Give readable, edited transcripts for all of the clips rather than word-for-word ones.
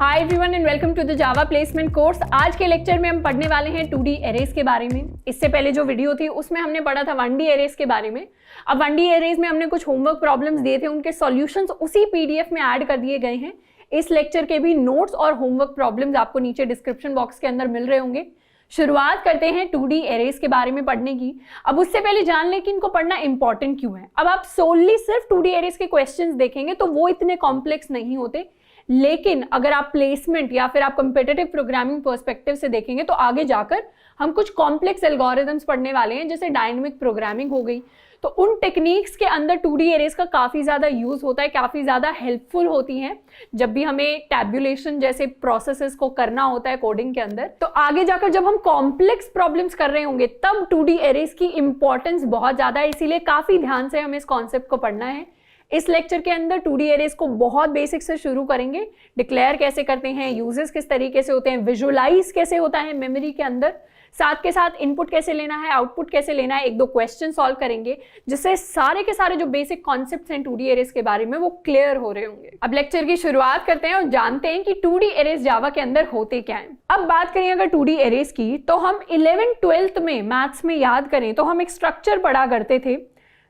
Hi everyone and welcome to the Java placement course. आज के lecture में हम पढ़ने वाले हैं 2D एरेज के बारे में। इससे पहले जो वीडियो थी उसमें हमने पढ़ा था 1D एरेज के बारे में। अब 1D एरेज में हमने कुछ होमवर्क प्रॉब्लम्स दिए थे, उनके सॉल्यूशंस उसी PDF में ऐड कर दिए गए हैं। इस लेक्चर के भी नोट्स और होमवर्क प्रॉब्लम्स आपको नीचे डिस्क्रिप्शन बॉक्स के अंदर मिल रहे होंगे। शुरुआत करते हैं 2D एरेज के बारे में पढ़ने की। अब उससे पहले जान लें कि इनको पढ़ना इंपॉर्टेंट क्यों है। अब आप सोनली सिर्फ 2D एरेज के क्वेश्चंस देखेंगे तो वो इतने कॉम्प्लेक्स नहीं होते, लेकिन अगर आप प्लेसमेंट या फिर आप कंपेटिटिव प्रोग्रामिंग पर्सपेक्टिव से देखेंगे तो आगे जाकर हम कुछ कॉम्प्लेक्स एल्गोरिथम्स पढ़ने वाले हैं, जैसे डायनामिक प्रोग्रामिंग हो गई। तो उन टेक्निक्स के अंदर 2D एरेज का काफ़ी ज़्यादा यूज़ होता है, काफ़ी ज़्यादा हेल्पफुल होती हैं जब भी हमें टैब्यूलेशन जैसे प्रोसेसेस को करना होता है कोडिंग के अंदर। तो आगे जाकर जब हम कॉम्प्लेक्स प्रॉब्लम्स कर रहे होंगे तब 2D एरेज की इंपॉर्टेंस बहुत ज़्यादा है, इसीलिए काफ़ी ध्यान से हमें इस कॉन्सेप्ट को पढ़ना है। इस लेक्चर के अंदर 2D एरेज को बहुत बेसिक से शुरू करेंगे। डिक्लेयर कैसे करते हैं, यूजेस किस तरीके से होते हैं, विजुअलाइज कैसे होता है मेमोरी के अंदर, साथ के साथ इनपुट कैसे लेना है, आउटपुट कैसे लेना है, एक दो क्वेश्चन सॉल्व करेंगे, जिससे सारे के सारे जो बेसिक कॉन्सेप्ट्स हैं 2D एरेज के बारे में वो क्लियर हो रहे होंगे। अब लेक्चर की शुरुआत करते हैं और जानते हैं कि 2D एरेज जावा के अंदर होते क्या हैं। अब बात करें अगर 2D एरेज की, तो हम 11th-12th में मैथ्स में याद करें तो हम एक स्ट्रक्चर पढ़ा करते थे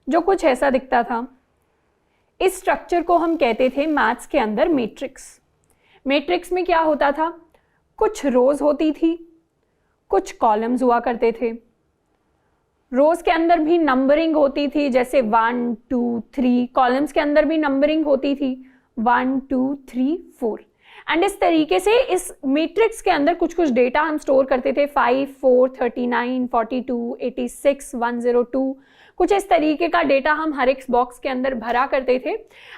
जो कुछ ऐसा दिखता था। इस स्ट्रक्चर को हम कहते थे मैथ्स के अंदर मैट्रिक्स। मैट्रिक्स में क्या होता था, कुछ रोज होती थी, कुछ कॉलम्स हुआ करते थे। रोज के अंदर भी नंबरिंग होती थी, जैसे 1 2 3। कॉलम्स के अंदर भी नंबरिंग होती थी 1 2 3 4। एंड इस तरीके से इस मैट्रिक्स के अंदर कुछ कुछ डेटा हम स्टोर करते थे, 5 4 39 42 86 102। कुछ इस तरीके का डेटा हम हर एक बॉक्स के अंदर भरा करते थे।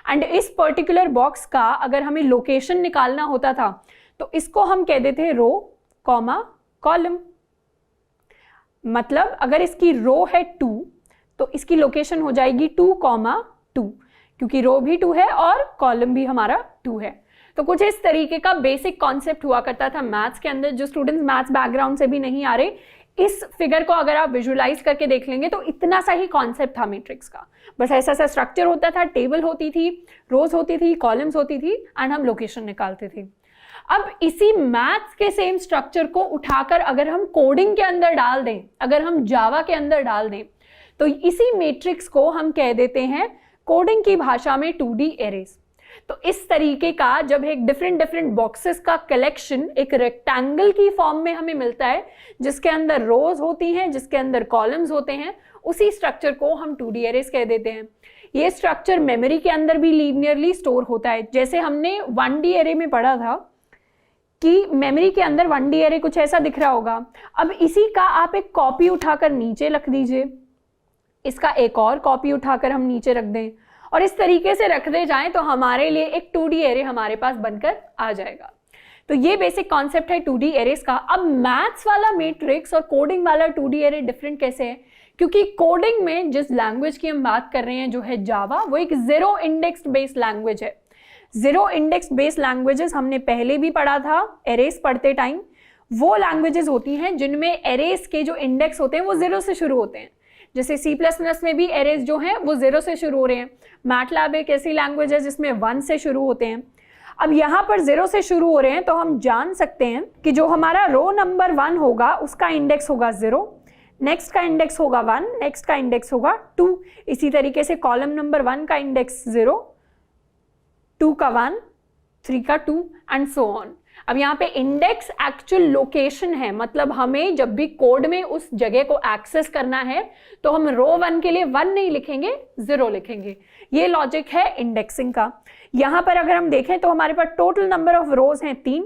एंड इस पर्टिकुलर बॉक्स का अगर हमें लोकेशन निकालना होता था तो इसको हम कहते थे रो कॉमा कॉलम। मतलब अगर इसकी रो है 2 तो इसकी लोकेशन हो जाएगी 2,2, क्योंकि रो भी 2 है और कॉलम भी हमारा 2 है। तो कुछ इस तरीके का बेसिक कॉन्सेप्ट हुआ करता था मैथ्स के अंदर। जो स्टूडेंट्स मैथ्स बैकग्राउंड से भी नहीं आ रहे, इस फिगर को अगर आप विजुअलाइज करके देख लेंगे तो इतना सा ही कॉन्सेप्ट था मैट्रिक्स का। बस ऐसा सा स्ट्रक्चर होता था, टेबल होती थी, रोज होती थी, कॉलम्स होती थी एंड हम लोकेशन निकालते थे। अब इसी मैथ्स के सेम स्ट्रक्चर को उठाकर अगर हम कोडिंग के अंदर डाल दें, अगर हम जावा के अंदर डाल दें, तो इसी मैट्रिक्स को हम कह देते हैं कोडिंग की भाषा में 2D एरेज। तो इस तरीके का जब एक डिफरेंट बॉक्सेस का कलेक्शन एक रेक्टेंगल की फॉर्म में हमें मिलता है, जिसके अंदर रोज होती हैं, जिसके अंदर कॉलम्स होते हैं, उसी स्ट्रक्चर को हम 2D एरेज कह देते हैं। ये स्ट्रक्चर मेमोरी के अंदर भी लीनियरली स्टोर होता है। जैसे हमने 1D एरे में पढ़ा था कि मेमोरी के अंदर 1D एरे कुछ ऐसा दिख रहा होगा। अब इसी का आप एक कॉपी उठाकर नीचे रख दीजिए, इसका एक और कॉपी उठाकर हम नीचे रख दें और इस तरीके से रखते जाएं तो हमारे लिए एक 2D एरे हमारे पास बनकर आ जाएगा। तो ये बेसिक कॉन्सेप्ट है 2D एरेज का। अब मैथ्स वाला मैट्रिक्स और कोडिंग वाला 2D एरे डिफरेंट कैसे है, क्योंकि कोडिंग में जिस लैंग्वेज की हम बात कर रहे हैं जो है जावा, वो एक जीरो इंडेक्स्ड बेस्ड लैंग्वेज है। जीरो इंडेक्स्ड बेस्ड लैंग्वेजेस हमने पहले भी पढ़ा था एरेज पढ़ते टाइम। वो लैंग्वेजेस होती हैं जिनमें एरेज के जो इंडेक्स होते हैं वो जीरो से शुरू होते हैं। जैसे C++ में भी एरेज जो हैं वो 0 से शुरू हो रहे हैं। मैटलैब एक ऐसी लैंग्वेज है जिसमें 1 से शुरू होते हैं। अब यहाँ पर 0 से शुरू हो रहे हैं तो हम जान सकते हैं कि जो हमारा रो नंबर 1 होगा उसका इंडेक्स होगा 0, नेक्स्ट का इंडेक्स होगा 1, नेक्स्ट का इंडेक्स होगा 2। इसी तरीके से कॉलम नंबर 1 का इंडेक्स 0, 2 का 1, 3 का 2 एंड सो ऑन। अब यहाँ पे इंडेक्स एक्चुअल लोकेशन है, मतलब हमें जब भी कोड में उस जगह को एक्सेस करना है तो हम रो 1 के लिए 1 नहीं लिखेंगे, 0 लिखेंगे। ये लॉजिक है इंडेक्सिंग का। यहाँ पर अगर हम देखें तो हमारे पास टोटल नंबर ऑफ रोज हैं 3,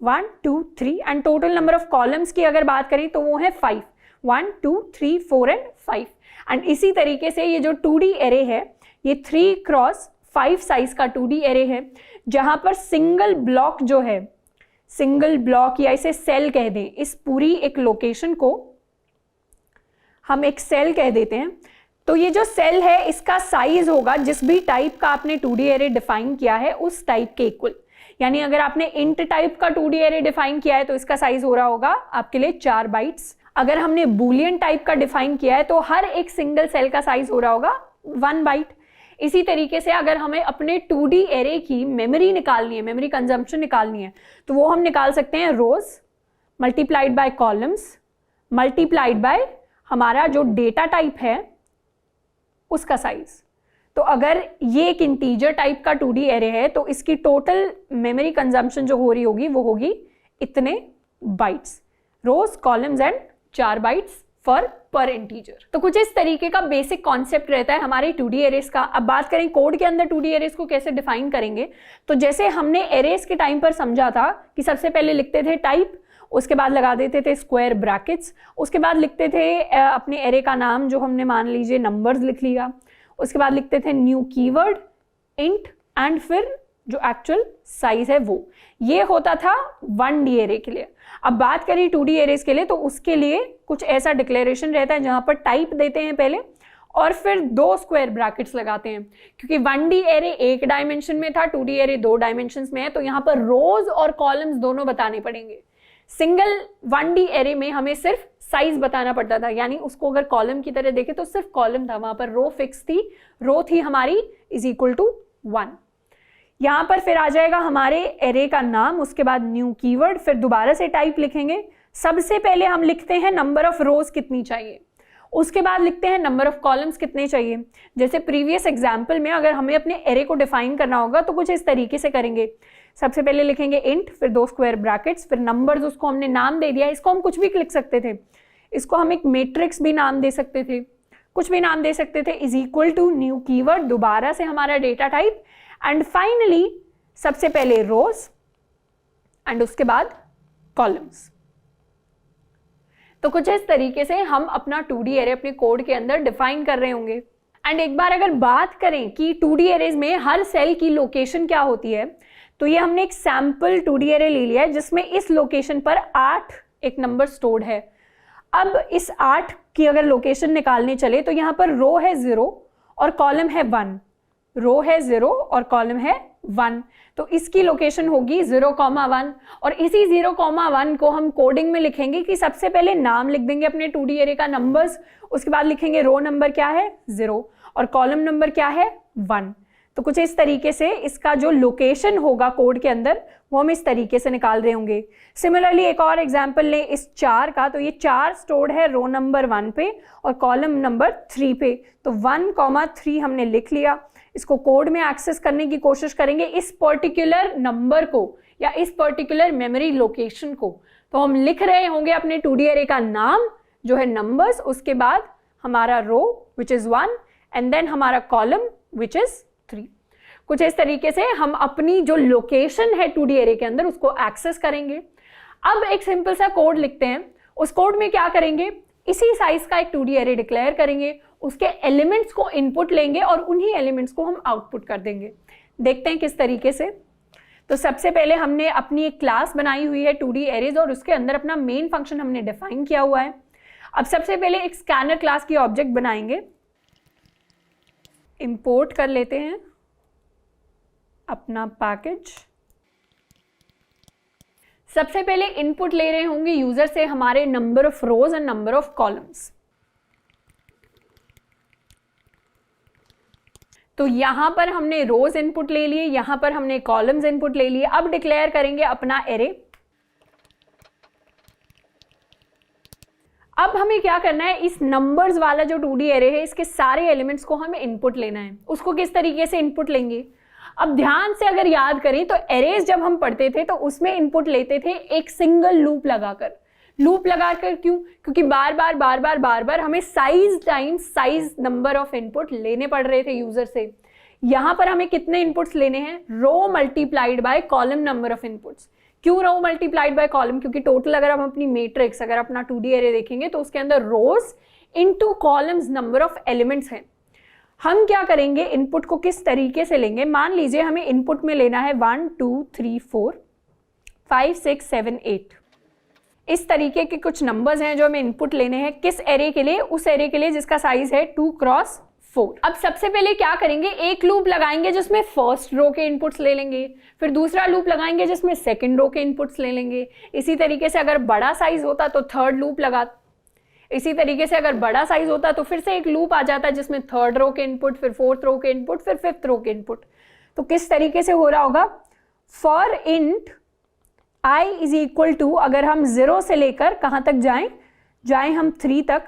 1 2 3 and total number of columns की अगर बात करें तो वो है 5, 1 2 3 4 एंड 5। एंड इसी तरीके से ये जो 2D एरे है ये 3x5 साइज का 2D एरे है, जहां पर सिंगल ब्लॉक जो है, सिंगल ब्लॉक या इसे सेल कह दें, इस पूरी एक लोकेशन को हम एक सेल कह देते हैं। तो ये जो सेल है इसका साइज होगा जिस भी टाइप का आपने 2D एरे डिफाइन किया है उस टाइप के इक्वल। यानी अगर आपने इंट टाइप का 2D एरे डिफाइन किया है तो इसका साइज हो रहा होगा आपके लिए 4 बाइट्स। अगर हमने बूलियन टाइप का डिफाइन किया है तो हर एक सिंगल सेल का साइज हो रहा होगा 1 बाइट। इसी तरीके से अगर हमें अपने 2D एरे की मेमोरी निकालनी है, मेमोरी कंजम्पशन निकालनी है, तो वो हम निकाल सकते हैं rows multiplied by columns multiplied by हमारा जो डेटा टाइप है उसका साइज। तो अगर ये एक इंटीजर टाइप का 2D एरे है तो इसकी टोटल मेमोरी कंजम्पशन जो हो रही होगी वो होगी इतने bytes, rows columns and 4 bytes for per integer. तो कुछ इस तरीके का बेसिक कॉन्सेप्ट रहता है हमारे 2D एरेस का। अब बात करें कोड के अंदर 2D एरेस को कैसे डिफाइन करेंगे, तो जैसे हमने एरेस के टाइम पर समझा था कि सबसे पहले लिखते थे टाइप, उसके बाद लगा देते थे स्क्वायर ब्रैकेट्स, उसके बाद लिखते थे अपने एरे का नाम जो हमने मान लीजिए नंबर्स लिख लिया, उसके बाद लिखते थे न्यू कीवर्ड इंट एंड फिर जो एक्चुअल साइज है वो। ये होता था 1D एरे के लिए। अब बात करें 2D एरेस के लिए तो उसके लिए कुछ ऐसा डिक्लेरेशन रहता है जहां पर टाइप देते हैं पहले और फिर 2 स्क्वायर ब्रैकेट्स लगाते हैं, क्योंकि 1D एरे 1 डायमेंशन में था, 2D एरे 2 डायमेंशंस में है, तो यहाँ पर रोज और कॉलम्स दोनों बताने पड़ेंगे। सिंगल 1D एरे में हमें सिर्फ साइज बताना पड़ता था, यानी उसको अगर कॉलम की तरह देखे तो सिर्फ कॉलम था, वहां पर रो फिक्स थी, रो थी हमारी इज इक्वल टू 1। यहां पर फिर आ जाएगा हमारे एरे का नाम, उसके बाद न्यू कीवर्ड, फिर दोबारा से टाइप लिखेंगे। सबसे पहले हम लिखते हैं नंबर ऑफ रोज कितनी चाहिए, उसके बाद लिखते हैं नंबर ऑफ कॉलम्स कितने चाहिए। जैसे प्रीवियस एग्जाम्पल में अगर हमें अपने एरे को डिफाइन करना होगा तो कुछ इस तरीके से करेंगे। सबसे पहले लिखेंगे इंट, फिर 2 स्क्वायर ब्रैकेट्स, फिर नंबर्स, उसको हमने नाम दे दिया, इसको हम कुछ भी लिख सकते थे, इसको हम एक मैट्रिक्स भी नाम दे सकते थे, कुछ भी नाम दे सकते थे, is equal to new keyword, दोबारा से हमारा डेटा टाइप एंड फाइनली सबसे पहले रोज एंड उसके बाद कॉलम्स। तो कुछ इस तरीके से हम अपना 2D एरे अपने कोड के अंदर डिफाइन कर रहे होंगे। एंड एक बार अगर बात करें कि 2D एरेज में हर सेल की लोकेशन क्या होती है, तो ये हमने एक सैंपल 2D एरे ले लिया है जिसमें इस लोकेशन पर 8 एक नंबर स्टोर्ड है। अब इस 8 की अगर लोकेशन निकालने चले तो यहाँ पर रो है 0 और कॉलम है 1, रो है 0 और कॉलम है 1, तो इसकी लोकेशन होगी 0,1 और इसी 0,1 को हम कोडिंग में लिखेंगे कि सबसे पहले नाम लिख देंगे अपने 2D एरे का नंबर्स, उसके बाद लिखेंगे रो नंबर क्या है 0 और कॉलम नंबर क्या है 1। तो कुछ इस तरीके से इसका जो लोकेशन होगा कोड के अंदर वो हम इस तरीके से निकाल रहे होंगे। सिमिलरली एक और एग्जांपल ले इस 4 का, तो ये 4 स्टोर्ड है रो नंबर 1 पे और कॉलम नंबर 3 पे, तो 1,3 हमने लिख लिया। इसको कोड में एक्सेस करने की कोशिश करेंगे इस पर्टिकुलर नंबर को या इस पर्टिकुलर मेमोरी लोकेशन को, तो हम लिख रहे होंगे अपने 2D एरे का नाम जो है नंबर्स, उसके बाद हमारा रो विच इज 1 एंड देन हमारा कॉलम विच इज 3। कुछ इस तरीके से हम अपनी जो लोकेशन है 2D एरे के अंदर उसको एक्सेस करेंगे। अब एक सिंपल सा कोड लिखते हैं, उस कोड में क्या करेंगे, इसी साइज का एक 2D एरे डिक्लेयर करेंगे, उसके एलिमेंट्स को इनपुट लेंगे और उन्हीं एलिमेंट्स को हम आउटपुट कर देंगे। देखते हैं किस तरीके से। तो सबसे पहले हमने अपनी एक क्लास बनाई हुई है 2D एरेज और उसके अंदर अपना मेन फंक्शन हमने डिफाइन किया हुआ है। अब सबसे पहले एक स्कैनर क्लास की ऑब्जेक्ट बनाएंगे, इंपोर्ट कर लेते हैं अपना पैकेज। सबसे पहले इनपुट ले रहे होंगे यूजर से हमारे number of rose and number of columns. तो यहां पर हमने रोज इनपुट ले लिए, यहां पर हमने कॉलम्स इनपुट ले लिए। अब डिक्लेयर करेंगे अपना एरे। अब हमें क्या करना है, इस नंबर्स वाला जो 2D एरे है इसके सारे एलिमेंट्स को हमें इनपुट लेना है। उसको किस तरीके से इनपुट लेंगे, अब ध्यान से अगर याद करें तो एरेज जब हम पढ़ते थे तो उसमें इनपुट लेते थे एक सिंगल लूप लगाकर। लूप लगाकर क्यों, क्योंकि बार बार हमें size times size number of input लेने पड़ रहे थे यूजर से। यहां पर हमें कितने इनपुट्स लेने हैं, row multiplied by column number of inputs. क्यों रो मल्टीप्लाइड बाय कॉलम, क्योंकि टोटल अगर हम अपनी मैट्रिक्स अगर अपना 2D एरे देखेंगे तो उसके अंदर रोज into columns number of elements हैं। हम क्या करेंगे, इनपुट को किस तरीके से लेंगे, मान लीजिए हमें इनपुट में लेना है 1 2 3 4 5 6 7 8, इस तरीके के कुछ नंबर्स हैं जो हमें इनपुट लेने हैं। किस एरे के लिए, उस एरे के लिए जिसका साइज है 2x4। अब सबसे पहले क्या करेंगे, एक लूप लगाएंगे जिसमें फर्स्ट रो के इनपुट्स ले लेंगे, फिर दूसरा लूप लगाएंगे जिसमें सेकंड रो के इनपुट्स ले लेंगे। इसी तरीके से अगर बड़ा साइज होता तो थर्ड लूप लगा, इसी तरीके से अगर बड़ा साइज होता तो फिर से एक लूप आ जाता जिसमें थर्ड रो के इनपुट, फिर फोर्थ रो के इनपुट, फिर फिफ्थ रो के इनपुट। तो किस तरीके से हो रहा होगा, for int i is equal to, अगर हम 0 से लेकर कहां तक जाएं हम 3 तक,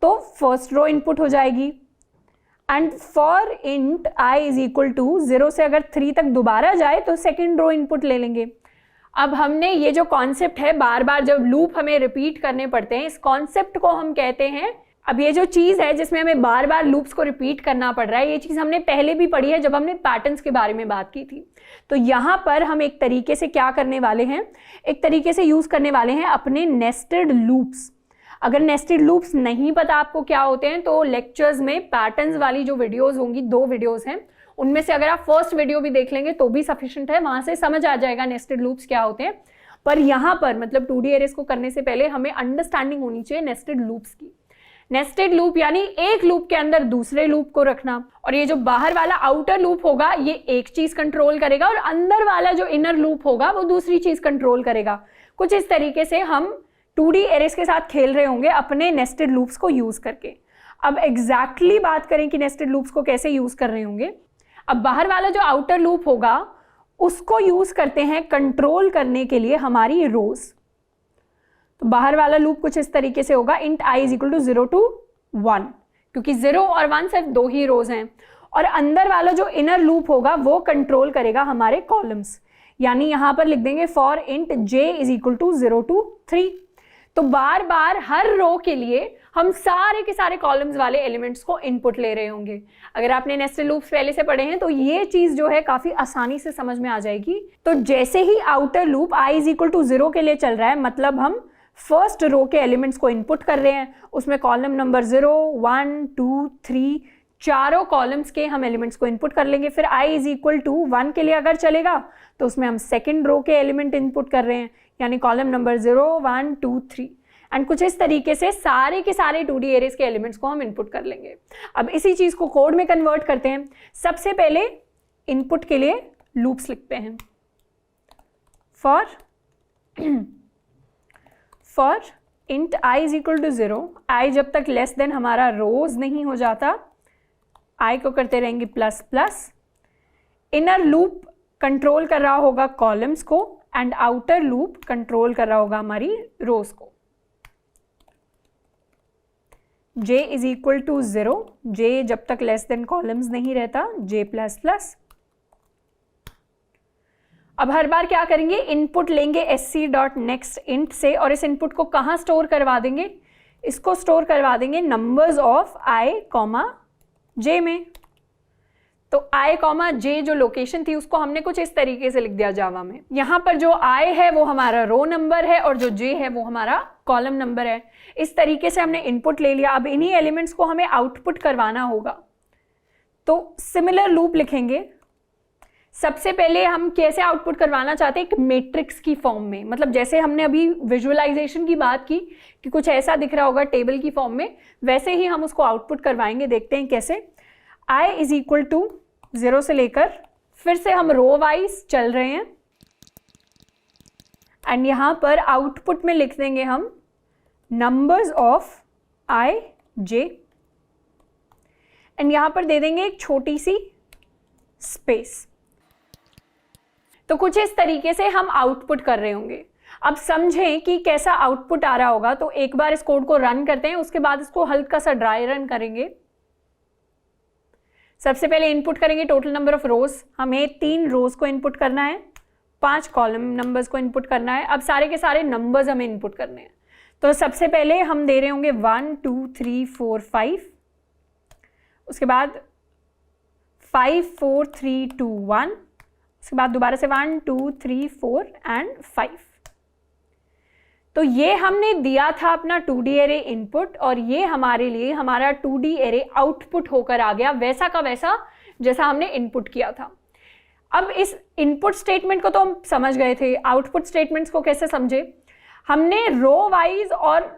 तो फर्स्ट रो इनपुट हो जाएगी। And for int i is equal to 0 से अगर 3 तक दोबारा जाए तो सेकेंड रो इनपुट ले लेंगे। अब हमने ये जो कॉन्सेप्ट है, बार बार जब लूप हमें रिपीट करने पड़ते हैं, इस कॉन्सेप्ट को हम कहते हैं, अब ये जो चीज है जिसमें हमें बार बार लूप्स को रिपीट करना पड़ रहा है, ये चीज हमने पहले भी पढ़ी है जब हमने पैटर्न्स के बारे में बात की थी। तो यहाँ पर हम एक तरीके से क्या करने वाले हैं, एक तरीके से यूज करने वाले हैं अपने नेस्टेड लूप्स। अगर नेस्टेड लूप्स नहीं पता आपको क्या होते हैं तो लेक्चर्स में पैटर्न्स वाली जो वीडियोस होंगी, 2 वीडियोस हैं, उनमें से अगर आप फर्स्ट वीडियो भी देख लेंगे तो भी सफिशिएंट है, वहां से समझ आ जाएगा नेस्टेड लूप्स क्या होते हैं। पर यहाँ पर मतलब 2D एरेस को करने से पहले हमें अंडरस्टैंडिंग होनी चाहिए नेस्टेड लूप्स की। नेस्टेड लूप यानी एक लूप के अंदर दूसरे लूप को रखना, और ये जो बाहर वाला आउटर लूप होगा ये एक चीज कंट्रोल करेगा और अंदर वाला जो इनर लूप होगा वो दूसरी चीज कंट्रोल करेगा। कुछ इस तरीके से हम 2D एरेस के साथ खेल रहे होंगे अपने नेस्टेड लूप्स को यूज करके। अब एग्जैक्टली बात करें कि नेस्टेड लूप्स को कैसे यूज कर रहे होंगे। अब बाहर वाला जो आउटर लूप होगा उसको यूज करते हैं कंट्रोल करने के लिए हमारी रोज। तो बाहर वाला लूप कुछ इस तरीके से होगा, int i is equal to 0 to 1, क्योंकि 0 और 1 सिर्फ 2 ही रोज हैं। और अंदर वाला जो इनर लूप होगा वो कंट्रोल करेगा हमारे कॉलम्स, यानी यहां पर लिख देंगे for int j is equal to 0 to 3। तो बार बार हर रो के लिए हम सारे के सारे कॉलम्स वाले एलिमेंट्स को इनपुट ले रहे होंगे। अगर आपने नेस्टेड लूप्स पहले से पढ़े हैं तो ये चीज जो है काफी आसानी से समझ में आ जाएगी। तो जैसे ही outer loop i is equal to 0 के लिए चल रहा है, मतलब हम फर्स्ट रो के एलिमेंट्स को इनपुट कर रहे हैं, उसमें कॉलम नंबर 0, 1, 2, 3 चारों कॉलम्स के हम एलिमेंट्स को इनपुट कर लेंगे। फिर i इज इक्वल टू 1 के लिए अगर चलेगा तो उसमें हम सेकेंड रो के एलिमेंट इनपुट कर रहे हैं, यानी कॉलम नंबर 0, 1, 2, 3। एंड कुछ इस तरीके से सारे के सारे 2D एरेस के एलिमेंट्स को हम इनपुट कर लेंगे। अब इसी चीज को कोड में कन्वर्ट करते हैं। सबसे पहले इनपुट के लिए लूप्स लिखते हैं। For int i is equal to 0, i जब तक लेस देन हमारा रोज नहीं हो जाता, i को करते रहेंगे plus plus. Inner loop control कर रहा होगा कॉलम्स को एंड आउटर लूप कंट्रोल कर रहा होगा हमारी रोज को। j is equal to 0, j जब तक लेस देन कॉलम्स नहीं रहता, j प्लस प्लस। अब हर बार क्या करेंगे, इनपुट लेंगे sc.nextInt से और इस इनपुट को कहाँ स्टोर करवा देंगे, इसको स्टोर करवा देंगे नंबर्स ऑफ i, j में। तो i, j जो लोकेशन थी उसको हमने कुछ इस तरीके से लिख दिया जावा में। यहाँ पर जो i है वो हमारा रो नंबर है और जो j है वो हमारा कॉलम नंबर है। इस तरीके से हमने इनपुट ले लिया। अब इन्हीं एलिमेंट्स को हमें आउटपुट करवाना होगा, तो सिमिलर लूप लिखेंगे। सबसे पहले हम कैसे आउटपुट करवाना चाहते हैं, एक मैट्रिक्स की फॉर्म में, मतलब जैसे हमने अभी विजुअलाइजेशन की बात की कि कुछ ऐसा दिख रहा होगा टेबल की फॉर्म में, वैसे ही हम उसको आउटपुट करवाएंगे। देखते हैं कैसे। i इज इक्वल टू 0 से लेकर, फिर से हम रो वाइज चल रहे हैं एंड यहां पर आउटपुट में लिख देंगे हम numbers of i, j and यहां पर दे देंगे एक छोटी सी स्पेस। तो कुछ इस तरीके से हम आउटपुट कर रहे होंगे। अब समझें कि कैसा आउटपुट आ रहा होगा, तो एक बार इस कोड को रन करते हैं, उसके बाद इसको हल्का सा ड्राई रन करेंगे। सबसे पहले इनपुट करेंगे टोटल नंबर ऑफ रोज, हमें 3 रोज को इनपुट करना है, 5 कॉलम नंबर्स को इनपुट करना है। अब सारे के सारे नंबर्स हमें इनपुट करने हैं। तो सबसे पहले हम दे रहे होंगे 1, 2, 3, 4, 5, उसके बाद 5, 4, 3, 2, 1, उसके बाद दोबारा से 1, 2, 3, 4 एंड 5। तो ये हमने दिया था अपना 2D एरे इनपुट और ये हमारे लिए हमारा 2D एरे आउटपुट होकर आ गया, वैसा का वैसा जैसा हमने इनपुट किया था। अब इस इनपुट स्टेटमेंट को तो हम समझ गए थे, आउटपुट स्टेटमेंट्स को कैसे समझे। हमने रो वाइज और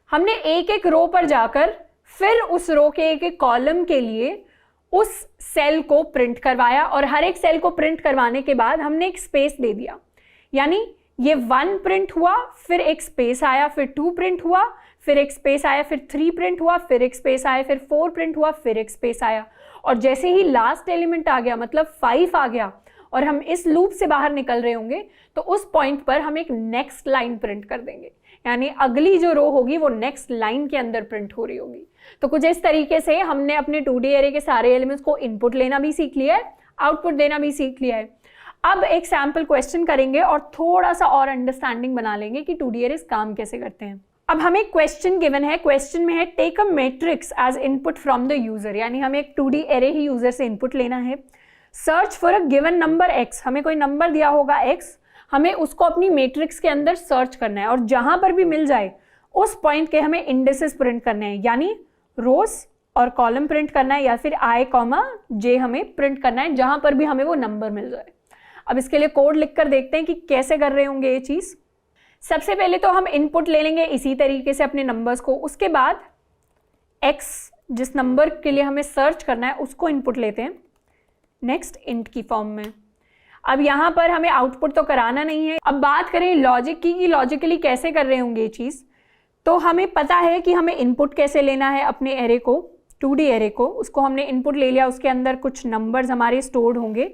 हमने एक एक रो पर जाकर फिर उस रो के एक एक कॉलम के लिए उस सेल को प्रिंट करवाया और हर एक सेल को प्रिंट करवाने के बाद हमने एक स्पेस दे दिया, यानी ये 1 प्रिंट हुआ, फिर एक स्पेस आया, फिर 2 प्रिंट हुआ, फिर एक स्पेस आया, फिर 3 प्रिंट हुआ, फिर एक स्पेस आया, फिर 4 प्रिंट हुआ, फिर एक स्पेस आया। और जैसे ही लास्ट एलिमेंट आ गया, मतलब 5 आ गया, और हम इस लूप से बाहर निकल रहे होंगे, तो उस पॉइंट पर हम एक नेक्स्ट लाइन प्रिंट कर देंगे, यानी अगली जो रो होगी वो नेक्स्ट लाइन के अंदर प्रिंट हो रही होगी। तो कुछ इस तरीके से हमने अपने 2D एरे के सारे एलिमेंट्स को इनपुट लेना भी सीख लिया है, आउटपुट देना भी सीख लिया है। अब एक सैम्पल क्वेश्चन करेंगे और थोड़ा सा और अंडरस्टैंडिंग बना लेंगे कि 2D एरेस काम कैसे करते हैं। अब हमें क्वेश्चन गिवन है, क्वेश्चन में है take a matrix as input from the user, यानी हमें एक 2D एरे ही यूजर से इनपुट लेना है। Search for a given number x, हमें कोई नंबर दिया होगा x, हमें उसको अपनी मैट्रिक्स के अंदर सर्च करना है और जहां पर भी मिल जाए उस पॉइंट के हमें इंडिसेस प्रिंट करने हैं, यानी रोज और कॉलम प्रिंट करना है, या फिर i, j हमें प्रिंट करना है जहां पर भी हमें वो नंबर मिल जाए। अब इसके लिए कोड लिखकर देखते हैं कि कैसे कर रहे होंगे ये चीज। सबसे पहले तो हम इनपुट ले लेंगे इसी तरीके से अपने नंबर्स को, उसके बाद x जिस नंबर के लिए हमें सर्च करना है उसको इनपुट लेते हैं नेक्स्ट इंट की फॉर्म में। अब यहाँ पर हमें आउटपुट तो कराना नहीं है। अब बात करें लॉजिक की कि लॉजिकली कैसे कर रहे होंगे ये चीज़, तो हमें पता है कि हमें इनपुट कैसे लेना है अपने एरे को, 2D एरे को। उसको हमने इनपुट ले लिया, उसके अंदर कुछ नंबर्स हमारे स्टोर्ड होंगे,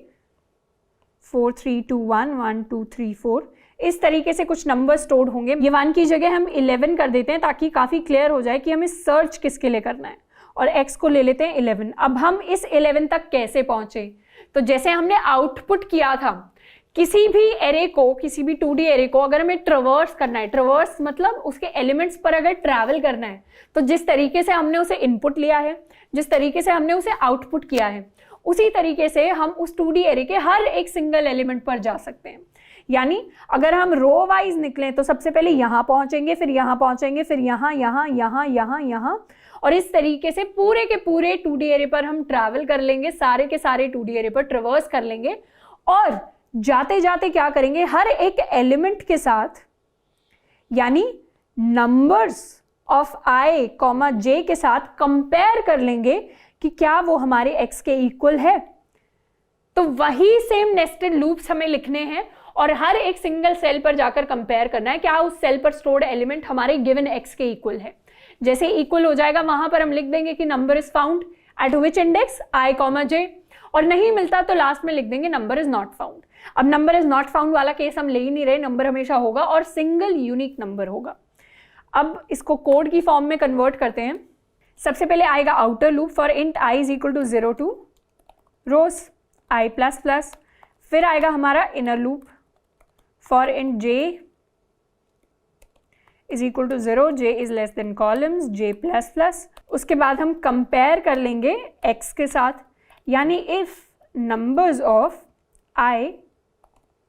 4 3 2 1 1 2 3 4, इस तरीके से कुछ नंबर स्टोर्ड होंगे। ये 1 की जगह हम 11 कर देते हैं ताकि काफ़ी क्लियर हो जाए कि हमें सर्च किसके लिए करना है, और x को ले लेते हैं 11। अब हम इस 11 तक कैसे पहुंचे, तो जैसे हमने आउटपुट किया था, किसी भी एरे को, किसी भी 2D एरे को अगर हमें ट्रवर्स करना है, ट्रवर्स मतलब उसके एलिमेंट्स पर अगर ट्रैवल करना है, तो जिस तरीके से हमने उसे इनपुट लिया है, जिस तरीके से हमने उसे आउटपुट किया है, उसी तरीके से हम उस 2D एरे के हर एक सिंगल एलिमेंट पर जा सकते हैं। यानी अगर हम रो वाइज निकलें तो सबसे पहले यहाँ पहुंचेंगे, फिर यहाँ पहुंचेंगे, फिर यहाँ यहाँ यहाँ यहाँ यहाँ, और इस तरीके से पूरे के पूरे 2D एरे पर हम ट्रैवल कर लेंगे, सारे के सारे 2D एरे पर ट्रवर्स कर लेंगे। और जाते जाते क्या करेंगे, हर एक एलिमेंट के साथ, यानी नंबर्स ऑफ i, j के साथ कंपेयर कर लेंगे कि क्या वो हमारे x के इक्वल है। तो वही सेम नेस्टेड लूप्स हमें लिखने हैं और हर एक सिंगल सेल पर जाकर कंपेयर करना है क्या उस सेल पर स्टोर्ड एलिमेंट हमारे गिवन x के इक्वल है। जैसे इक्वल हो जाएगा वहां पर हम लिख देंगे कि number is found at which index i, j, और नहीं मिलता तो लास्ट में लिख देंगे नंबर इज नॉट फाउंड। अब नंबर इज नॉट फाउंड वाला केस हम ले ही नहीं रहे, नंबर हमेशा होगा और सिंगल यूनिक नंबर होगा। अब इसको कोड की फॉर्म में कन्वर्ट करते हैं। सबसे पहले आएगा outer loop for int i is equal to 0 to rows i plus plus, फिर आएगा हमारा inner loop for int j is equal to 0, j is less than columns, j plus plus. उसके बाद हम कंपेयर कर लेंगे x के साथ, यानी if numbers of i,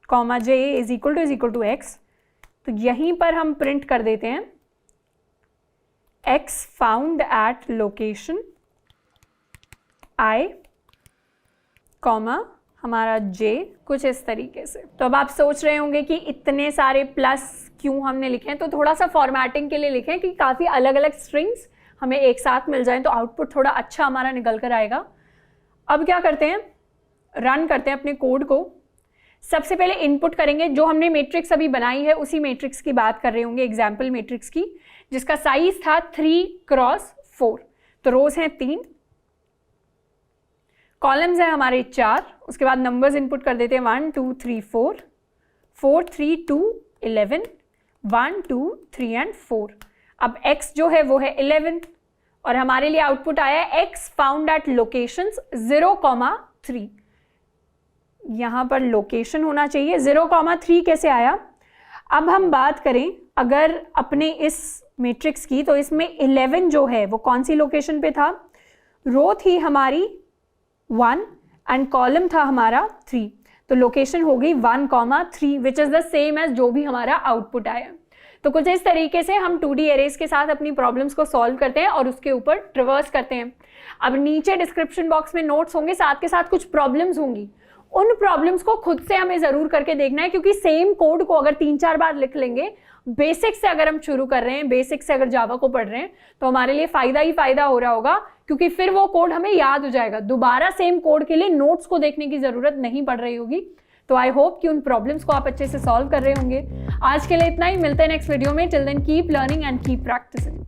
j is equal to x, तो यहीं पर हम प्रिंट कर देते हैं x found at location i, हमारा j, कुछ इस तरीके से। तो अब आप सोच रहे होंगे कि इतने सारे प्लस क्यों हमने लिखे हैं, तो थोड़ा सा फॉर्मेटिंग के लिए लिखें कि काफ़ी अलग अलग स्ट्रिंग्स हमें एक साथ मिल जाएं तो आउटपुट थोड़ा अच्छा हमारा निकल कर आएगा। अब क्या करते हैं, रन करते हैं अपने कोड को। सबसे पहले इनपुट करेंगे, जो हमने मैट्रिक्स अभी बनाई है उसी मैट्रिक्स की बात कर रहे होंगे, एग्जाम्पल मैट्रिक्स की, जिसका साइज था 3x4। तो रोज हैं 3, कॉलम्स हैं हमारे 4, उसके बाद नंबर्स इनपुट कर देते हैं 1 2 3 4, 4 3 2 11, 1 2 3 एंड 4। अब x जो है वो है 11 और हमारे लिए आउटपुट आया है x फाउंड एट लोकेशंस 0,3। यहां पर लोकेशन होना चाहिए, 0,3 कैसे आया। अब हम बात करें अगर अपने इस मैट्रिक्स की, तो इसमें 11 जो है वो कौन सी लोकेशन पे था, रो थी हमारी 1 एंड कॉलम था हमारा 3, तो लोकेशन हो गई 1,3 which is the same as जो भी हमारा आउटपुट आया। तो कुछ इस तरीके से हम 2D एरेज के साथ अपनी प्रॉब्लम्स को सॉल्व करते हैं और उसके ऊपर ट्रिवर्स करते हैं। अब नीचे डिस्क्रिप्शन बॉक्स में नोट्स होंगे, साथ के साथ कुछ प्रॉब्लम्स होंगी, उन प्रॉब्लम्स को खुद से हमें जरूर करके देखना है, क्योंकि सेम कोड को अगर 3-4 बार लिख लेंगे, बेसिक से अगर हम शुरू कर रहे हैं, बेसिक से अगर जावा को पढ़ रहे हैं, तो हमारे लिए फायदा ही फायदा हो रहा होगा, क्योंकि फिर वो कोड हमें याद हो जाएगा। दोबारा सेम कोड के लिए नोट्स को देखने की जरूरत नहीं पड़ रही होगी। तो आई होप कि उन प्रॉब्लम्स को आप अच्छे से सॉल्व कर रहे होंगे। आज के लिए इतना ही, मिलते हैं नेक्स्ट वीडियो में। Till then keep learning and keep practising.